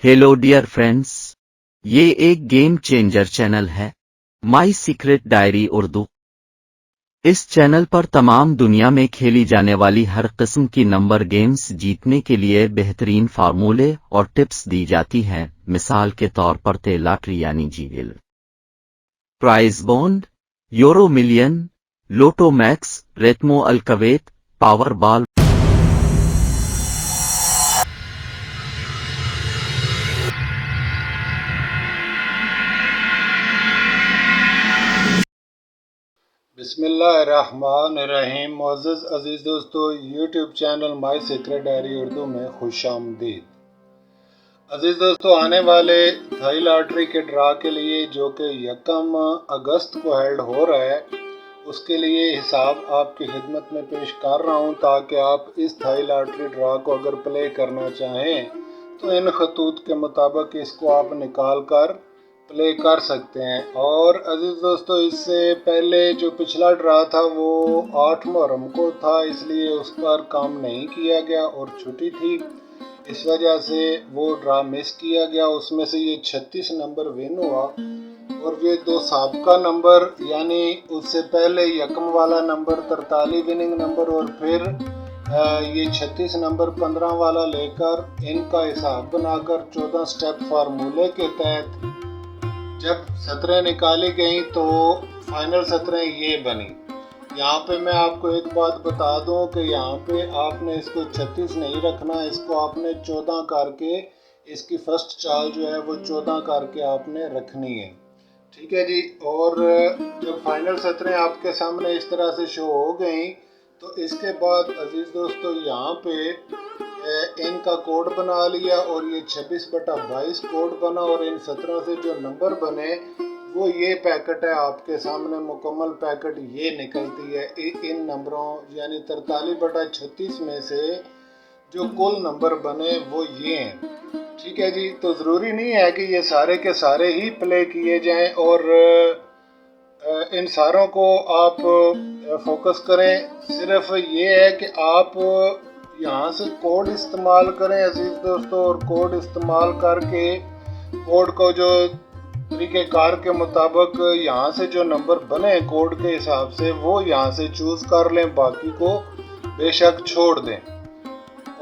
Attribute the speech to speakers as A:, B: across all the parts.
A: Hello dear friends, ये एक game changer channel है, माई सीक्रेट डायरी उर्दू। इस चैनल पर तमाम दुनिया में खेली जाने वाली हर किस्म की नंबर गेम्स जीतने के लिए बेहतरीन फार्मूले और टिप्स दी जाती हैं। मिसाल के तौर पर लॉटरी यानी जीएल, prize bond, euro million, lotto max, रेटमो अलकवेत, पावर बॉल।
B: बिस्मिल्लाहिर्रहमानिर्रहीम। मुअज़्ज़ज़ अज़ीज़ दोस्तों, YouTube channel my secret diary Urdu में खुशामदीद। अज़ीज़ दोस्तों, आने वाले थाई लॉटरी के ड्रा के लिए जो कि 1 अगस्त को हेल्ड हो रहा है, उसके लिए हिसाब आपकी खिदमत में पेश कर रहा हूँ ताकि आप इस थाई लॉटरी ड्रा को अगर प्ले करना चाहें तो इन खतूत के मुताबिक इसको आप निकाल कर प्ले कर सकते हैं। और अजीज़ दोस्तों, इससे पहले जो पिछला ड्रा था वो 8 मुहर्रम को था, इसलिए उस पर काम नहीं किया गया और छुट्टी थी, इस वजह से वो ड्रा मिस किया गया। उसमें से ये 36 नंबर विन हुआ और ये 2 साबका नंबर यानी उससे पहले 1 वाला नंबर 43 विनिंग नंबर और फिर ये 36 नंबर 15 वाला लेकर इनका हिसाब बनाकर 14 स्टेप फार्मूले के तहत जब सतरें निकाली गई तो फाइनल सतरें ये बनी। यहाँ पे मैं आपको एक बात बता दूं कि यहाँ पे आपने इसको 36 नहीं रखना, इसको आपने 14 करके इसकी फर्स्ट चाल जो है वो 14 करके आपने रखनी है, ठीक है जी। और जब फाइनल सतरें आपके सामने इस तरह से शो हो गई तो इसके बाद अजीज़ दोस्तों यहाँ पे इनका कोड बना लिया और ये 26/22 कोड बना और इन 17 से जो नंबर बने वो ये पैकेट है आपके सामने, मुकम्मल पैकेट ये निकलती है। इन नंबरों यानी 43/36 में से जो कुल नंबर बने वो ये हैं, ठीक है जी। तो ज़रूरी नहीं है कि ये सारे के सारे ही प्ले किए जाएं और इन सारों को आप फोकस करें। सिर्फ ये है कि आप यहाँ से कोड इस्तेमाल करें अजीज़ दोस्तों, और कोड इस्तेमाल करके कोड को जो तरीक़ेकार के मुताबिक यहाँ से जो नंबर बने कोड के हिसाब से वो यहाँ से चूज़ कर लें, बाकी को बेशक छोड़ दें।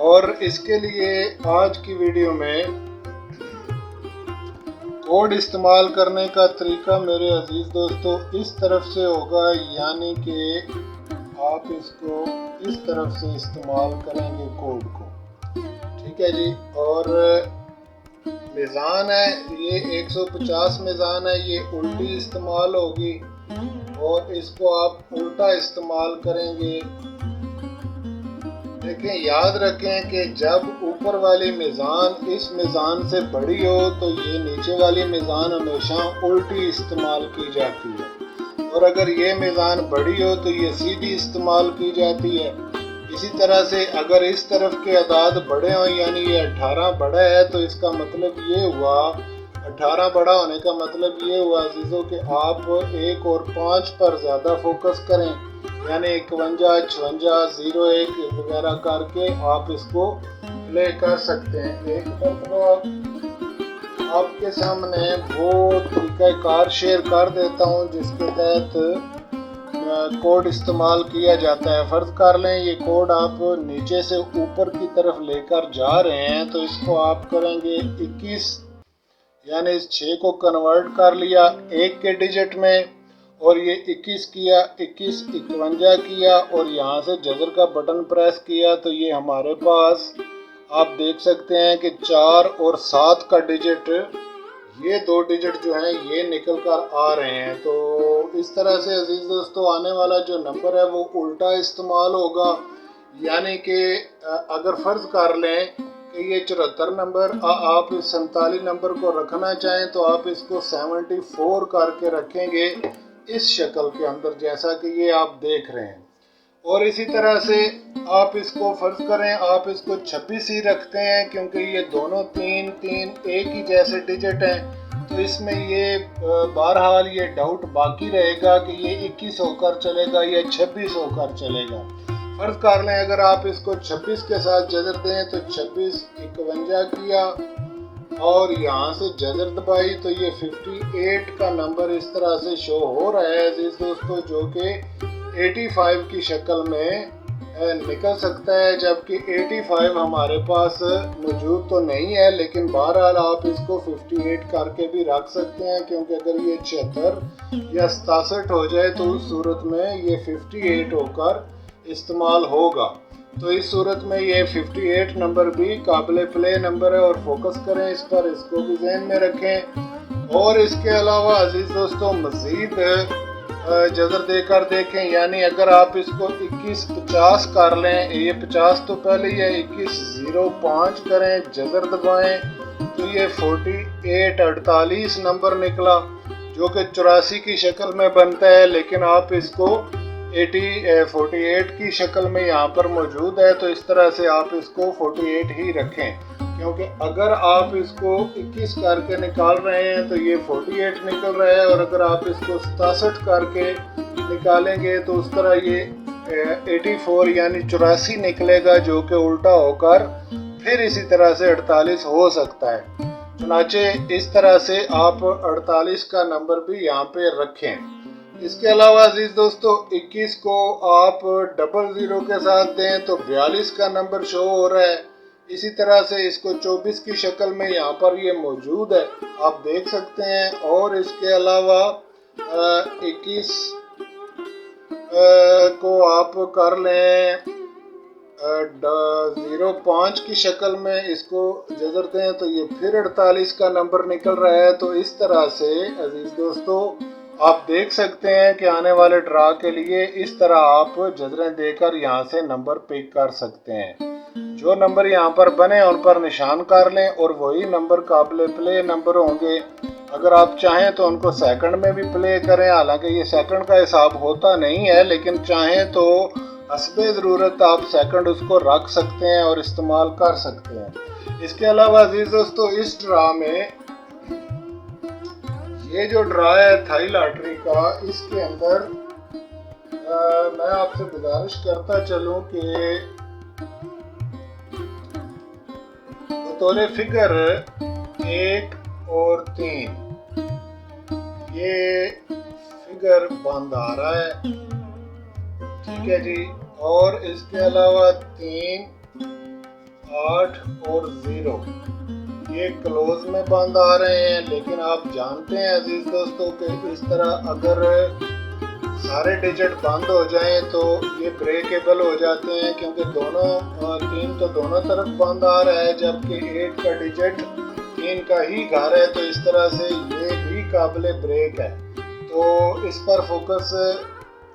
B: और इसके लिए आज की वीडियो में कोड इस्तेमाल करने का तरीका मेरे अजीज़ दोस्तों इस तरफ से होगा, यानी कि आप इसको इस तरफ से इस्तेमाल करेंगे कोड को, ठीक है जी। और मिज़ान है ये 150 मिज़ान है, ये उल्टी इस्तेमाल होगी और इसको आप उल्टा इस्तेमाल करेंगे। देखें, याद रखें कि जब ऊपर वाली मिज़ान इस मिज़ान से बड़ी हो तो ये नीचे वाली मिज़ान हमेशा उल्टी इस्तेमाल की जाती है, और अगर ये मिज़ान बड़ी हो तो ये सीधी इस्तेमाल की जाती है। इसी तरह से अगर इस तरफ के अदाद बड़े हों यानी ये 18 बड़ा है तो इसका मतलब ये हुआ, 18 बड़ा होने का मतलब ये हुआ अजीज़ों कि आप 1 और 5 पर ज़्यादा फोकस करें, यानी 51, 56, 01 वगैरह करके आप इसको प्ले कर सकते हैं। एक मरतबा आपके सामने वो तरीक़ाकार शेयर कर देता हूँ जिसके तहत कोड इस्तेमाल किया जाता है। फ़र्ज़ कर लें ये कोड आप नीचे से ऊपर की तरफ लेकर जा रहे हैं तो इसको आप करेंगे 21, यानी इस 6 को कन्वर्ट कर लिया 1 के डिजिट में और ये 21 किया, 21 51 किया और यहाँ से जज़र का बटन प्रेस किया तो ये हमारे पास आप देख सकते हैं कि 4 और 7 का डिजिट, ये 2 डिजिट जो हैं ये निकल कर आ रहे हैं। तो इस तरह से अजीज़ दोस्तों आने वाला जो नंबर है वो उल्टा इस्तेमाल होगा, यानी कि अगर फ़र्ज़ कर लें कि ये 74 नंबर आप इस 47 नंबर को रखना चाहें तो आप इसको 74 करके रखेंगे इस शक्ल के अंदर जैसा कि ये आप देख रहे हैं। और इसी तरह से आप इसको फ़र्ज़ करें आप इसको 26 ही रखते हैं क्योंकि ये दोनों 3 3 एक ही जैसे डिजिट हैं, तो इसमें ये बहरहाल ये डाउट बाकी रहेगा कि ये 21 होकर चलेगा या 26 होकर चलेगा। फ़र्ज़ कर लें अगर आप इसको 26 के साथ जज़र दें तो 26 51 किया और यहाँ से जजर दबाई तो ये 58 का नंबर इस तरह से शो हो रहा है अजीज दोस्तों, जो कि 85 की शक्ल में निकल सकता है, जबकि 85 हमारे पास मौजूद तो नहीं है, लेकिन बहरहाल आप इसको 58 करके भी रख सकते हैं, क्योंकि अगर ये 76 या 67 हो जाए तो उस सूरत में ये 58 होकर इस्तेमाल होगा। तो इस सूरत में ये 58 नंबर भी काबिल प्ले नंबर है और फोकस करें इस पर, इसको भी ज़हन में रखें। और इसके अलावा अजीज़ दोस्तों मज़ीद जजर देकर देखें, यानी अगर आप इसको 2150 कर लें, ये 50 तो पहले ही है, 2105 करें, जजर दबाएं तो ये 48 नंबर निकला, जो कि 84 की शक्ल में बनता है, लेकिन आप इसको 48 की शक्ल में यहाँ पर मौजूद है, तो इस तरह से आप इसको 48 ही रखें, क्योंकि अगर आप इसको 21 करके निकाल रहे हैं तो ये 48 निकल रहा है, और अगर आप इसको 67 करके निकालेंगे तो उस तरह ये 84 यानी 84 निकलेगा, जो कि उल्टा होकर फिर इसी तरह से 48 हो सकता है। चुनाचे इस तरह से आप 48 का नंबर भी यहाँ पे रखें। इसके अलावा अजीज दोस्तों 21 को आप 00 के साथ दें तो 42 का नंबर शो हो रहा है। इसी तरह से इसको 24 की शक्ल में यहाँ पर ये मौजूद है, आप देख सकते हैं। और इसके अलावा 21 को आप कर लें 05 की शक्ल में, इसको जजर दें तो ये फिर 48 का नंबर निकल रहा है। तो इस तरह से अजीज दोस्तों आप देख सकते हैं कि आने वाले ड्रा के लिए इस तरह आप जजरें देकर यहाँ से नंबर पिक कर सकते हैं। जो नंबर यहाँ पर बने उन पर निशान कर लें और वही नंबर काबिल प्ले नंबर होंगे। अगर आप चाहें तो उनको सेकंड में भी प्ले करें, हालांकि ये सेकंड का हिसाब होता नहीं है, लेकिन चाहें तो हस्बे ज़रूरत आप सेकंड उसको रख सकते हैं और इस्तेमाल कर सकते हैं। इसके अलावा अजीज दोस्तों इस ड्रा में ये जो ड्रा है थाई लॉटरी का, इसके अंदर मैं आपसे गुजारिश करता चलूं कि बतौर फिगर 1 और 3 ये फिगर बंद आ रहा है, ठीक है जी। और इसके अलावा 3, 8 और 0 ये क्लोज में बंद आ रहे हैं, लेकिन आप जानते हैं अजीज दोस्तों कि इस तरह अगर सारे डिजिट बंद हो जाएं तो ये ब्रेकेबल हो जाते हैं, क्योंकि दोनों 3 तो दोनों तरफ बंद आ रहा है, जबकि 8 का डिजिट 3 का ही घर है, तो इस तरह से ये भी काबिल ब्रेक है। तो इस पर फोकस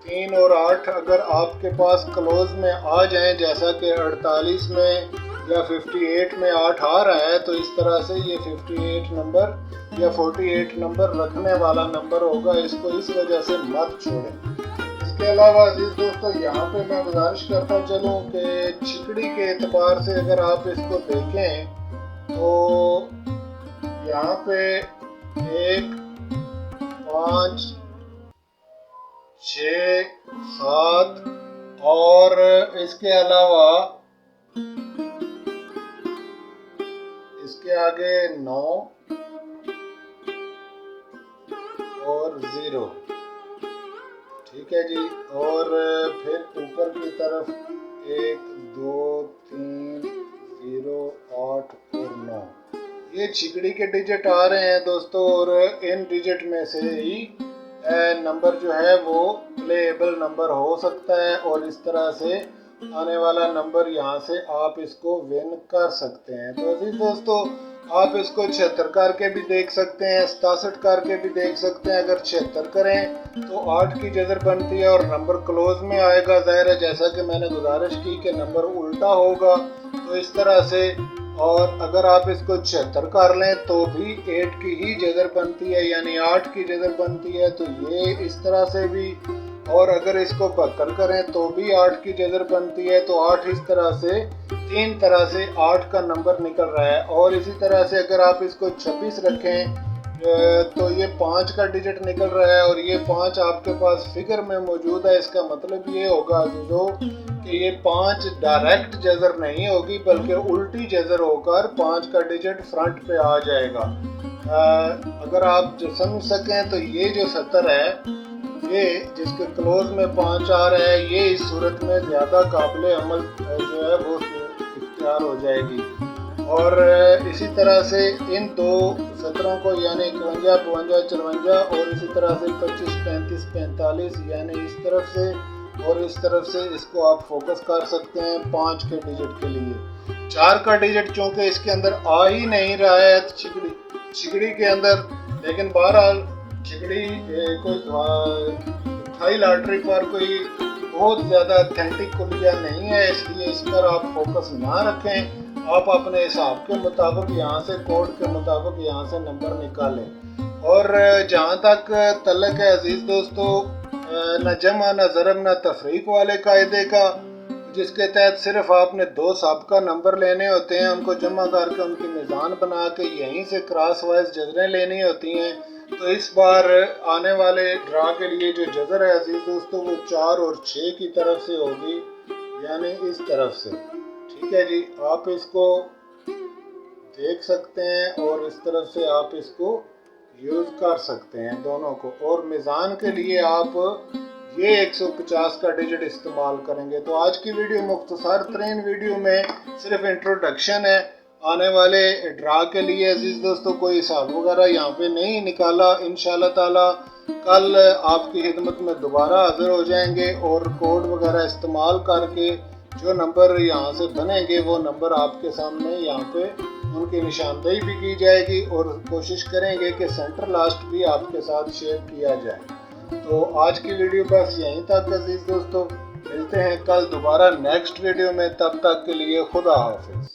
B: 3 और 8 अगर आपके पास क्लोज में आ जाएं, जैसा कि 48 में या 58 में 8 आ रहा है, तो इस तरह से ये 58 नंबर या 48 नंबर रखने वाला नंबर होगा, इसको इस वजह से मत छोड़ें। इसके अलावा अजीज दोस्तों यहाँ पे मैं गुजारिश करता चलूँ कि छिकड़ी के एतबार से अगर आप इसको देखें तो यहाँ पे 1, 5, 6, 7 और इसके अलावा इसके आगे 9 और 0, ठीक है जी। और फिर ऊपर की तरफ 1, 2, 3, 0, 8 और 9 ये छिकड़ी के डिजिट आ रहे हैं दोस्तों, और इन डिजिट में से ही नंबर जो है वो प्लेएबल नंबर हो सकता है, और इस तरह से आने वाला नंबर यहाँ से आप इसको विन कर सकते हैं। तो अजीज दोस्तों आप इसको 76 करके भी देख सकते हैं, 67 करके भी देख सकते हैं। अगर 76 करें तो 8 की जजर बनती है और नंबर क्लोज में आएगा, ज़ाहिर है जैसा कि मैंने गुजारिश की कि नंबर उल्टा होगा, तो इस तरह से। और अगर आप इसको 76 कर लें तो भी 8 की ही जजर बनती है, यानी 8 की जजर बनती है, तो ये इस तरह से भी। और अगर इसको 72 करें तो भी 8 की जजर बनती है, तो 8 इस तरह से 3 तरह से 8 का नंबर निकल रहा है। और इसी तरह से अगर आप इसको 26 रखें تو یہ 5 کا ڈیجٹ نکل رہا ہے اور یہ 5 آپ کے پاس فگر میں موجود ہے. اس کا مطلب یہ ہوگا عزیزو کہ یہ 5 ڈائریکٹ جزر نہیں ہوگی بلکہ الٹی جزر ہو کر 5 کا ڈیجٹ فرنٹ پہ آ جائے گا. اگر آپ سمجھ سکیں تو یہ جو 70 ہے یہ جس کے کلوز میں 5 آ رہا ہے یہ اس صورت میں زیادہ قابل عمل جو ہے وہ اختیار ہو جائے گی. اور اسی طرح سے ان دو 17 کو یعنی 51 52 54 اور اسی طرح سے 25 35 45 یعنی اس طرف سے اور اس طرف سے اس کو آپ فوکس کر سکتے ہیں 5 کے ڈیجٹ کے لیے. 4 کا ڈیجٹ چونکہ اس کے اندر آ ہی نہیں رہا ہے چھگڑی کے اندر، لیکن بہرحال چھگڑی تھائی لاٹری پر کوئی بہت زیادہ اتھینٹک کلیہ نہیں ہے، اس لیے اس پر آپ فوکس نہ رکھیں. آپ اپنے حساب کے مطابق یہاں سے کوڈ کے مطابق یہاں سے نمبر نکالیں. اور جہاں تک تعلق ہے عزیز دوستو نہ جمع نہ ضرب نہ تفریق والے قاعدے کا، جس کے تحت صرف آپ نے 2 سابقہ نمبر لینے ہوتے ہیں، ان کو جمع کر کے ان کی میزان بنا کے یہیں سے کراس وائز جذریں لینی ہوتی ہیں. تو اس بار آنے والے ڈرا کے لیے جو جذر ہے عزیز دوستو وہ 4 اور 6 کی طرف سے ہوگی، یعنی اس طرف سے. ٹھیک ہے جی، آپ اس کو دیکھ سکتے ہیں اور اس طرف سے آپ اس کو یوز کر سکتے ہیں دونوں کو. اور میزان کے لیے آپ یہ 150 کا ڈیجٹ استعمال کریں گے. تو آج کی ویڈیو مختصر ترین ویڈیو میں صرف انٹروڈکشن ہے آنے والے ڈرا کے لیے عزیز دوستو. کوئی حساب وغیرہ یہاں پہ نہیں نکالا. انشاءاللہ تعالی کل آپ کی خدمت میں دوبارہ حاضر ہو جائیں گے اور کوڈ وغیرہ استعمال کر کے جو نمبر یہاں سے بنیں گے وہ نمبر آپ کے سامنے یہاں پہ ان کی نشاندہی بھی کی جائے گی اور کوشش کریں گے کہ سینٹر لاسٹ بھی آپ کے ساتھ شیئر کیا جائے. تو آج کی ویڈیو بس یہیں تک عزیز دوستو، ملتے ہیں کل دوبارہ نیکسٹ ویڈیو میں. تب تک کے لیے خدا حافظ.